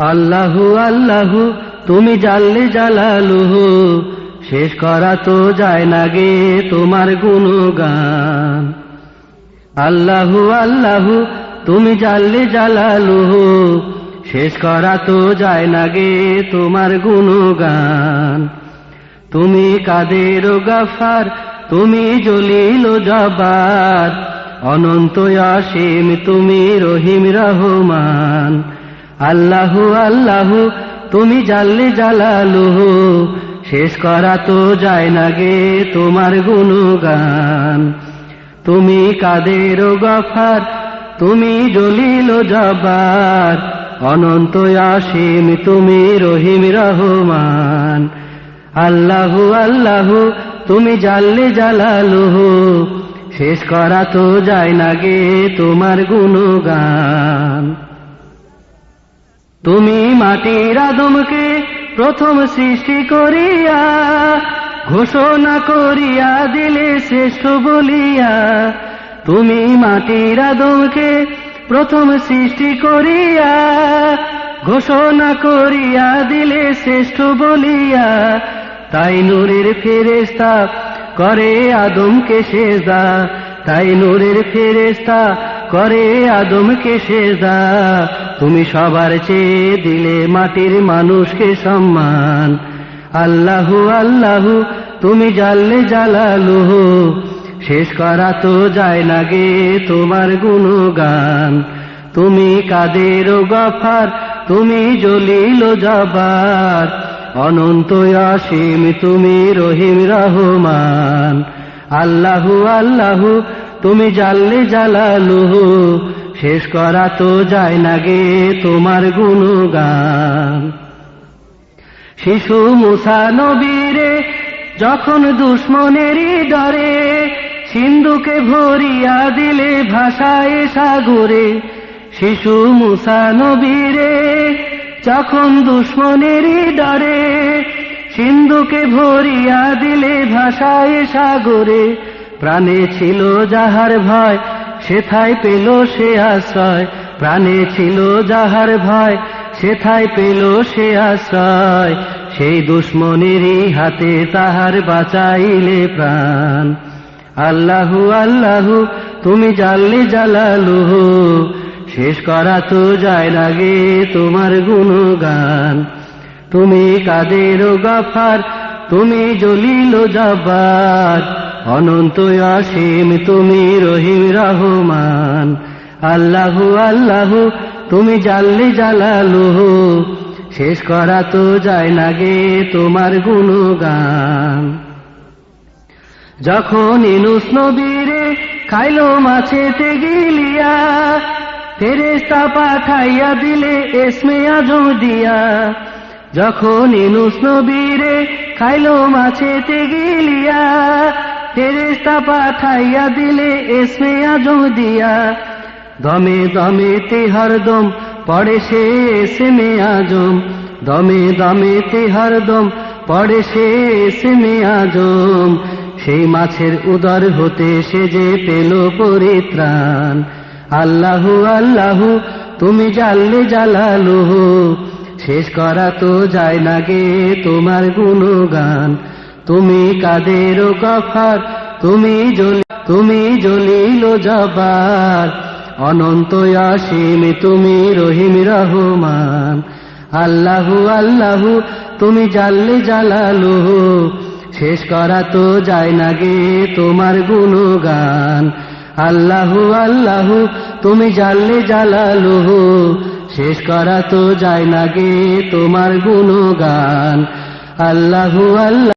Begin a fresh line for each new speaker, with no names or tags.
আল্লাহু আল্লাহু তুমি জাল্লে জালালুহু, শেষ করা তো যায় না গে তোমার গুণগান। আল্লাহু আল্লাহু তুমি জাল্লে জালালুহু, শেষ করা তো যায় না গে তোমার গুণগান। তুমি কাদের ও গাফার, তুমি জলিল ও জব্বার, অনন্ত অসীম তুমি রহিম রহমান। আল্লাহু আল্লাহু তুমি জাল্লে জালালুহু, শেষ করা তো যায় না গে তোমার গুণগান। তুমি কাদের ও গফার, তুমি জলিল ও জব্বার, অনন্ত অসীম তুমি রহিম রহমান। আল্লাহু আল্লাহু তুমি জাল্লে জালালুহু, শেষ করা তো যায় না গে তোমার গুণগান। তুমি মাটির আদমকে প্রথম সৃষ্টি করিয়া, ঘোষণা করিয়া দিলে শ্রেষ্ঠ বলিয়া। তুমি মাটির আদমকে প্রথম সৃষ্টি করিয়া, ঘোষণা করিয়া দিলে শ্রেষ্ঠ বলিয়া। তাই নূরের ফেরেশতা করে আদমকে সেজদা, তাই নূরের ফেরেশতা করে আদমকে সেজদা। তুমি সবার চেয়ে দিলে মাটির মানুষকে সম্মান। আল্লাহু আল্লাহু তুমি জাল্লে জালালুহু, শেষ করা তো যায় না গে তোমার গুণগান। তুমি কাদের ও গফার, তুমি জলিল ও জব্বার, অনন্ত অসীম তুমি রহিম রহমান। আল্লাহু আল্লাহু তুমি জাল্লে জালালুহু, শেষ করা তো যায় না গে তোমার গুণগান। শিশু মুসা নবীরে যখন দুশ্মনেরই ডরে, সিন্ধুকে ভরিয়া দিলে ভাষায় সাগরে। শিশু মুসা নবীরে যখন দুশ্মনেরই ডরে, সিন্ধুকে ভরিয়া দিলে ভাষায় সাগরে। প্রাণে ছিল যাহার ভয়, সেথায় পেল সে আশ্রয়। প্রাণে ছিল যাহার ভয়, সেথায় পেল সে আশ্রয়। সেই দুশ্মনেরই হাতে তাহার বাঁচাইলে প্রাণ। আল্লাহু আল্লাহু তুমি জাল্লে জালালুহু, শেষ করা তো যায় না গে তোমার গুণগান। তুমি কাদের ও গফার, তুমি জলিল ও জব্বার, অনন্ত অসীম তুমি রহিম রহমান। আল্লাহু আল্লাহু তুমি জাল্লে জালালুহু, শেষ করা তো যায় না গে তোমার গুণগান। যখন ইউনূস নবীরে খাইলো মাছেতে গিলিয়া, ফেরেশতা পাঠাইয়া দিলে ইসমে আজম দিয়া। যখন ইউনূস নবীরে খাইলো মাছেতে গিলিয়া, ফেরেশতা পাঠাইয়া দিলে ইসমে আজম দিয়া। দমে দমেতে হরদম পড়ে সে ইসমে আজম, দমে দমেতে হরদম পড়ে সে ইসমে আজম। সেই মাছের উদর হতে সে যে পেল পরিত্রাণ। আল্লাহু আল্লাহু তুমি জাল্লে জালালুহু, শেষ করা তো যায় না গে তোমার গুণগান। তুমি কাদের ও গফার, তুমি জলিল ও জব্বার, অনন্ত অসীম তুমি রহিম রহমান। আল্লাহু আল্লাহু তুমি জাল্লে জালালুহু, শেষ করা তো যায় না গে তোমার গুণগান। আল্লাহু আল্লাহু তুমি জাল্লে জালালুহু, শেষ করা তো যায় না গে তোমার গুণগান। আল্লাহু আল্লাহ।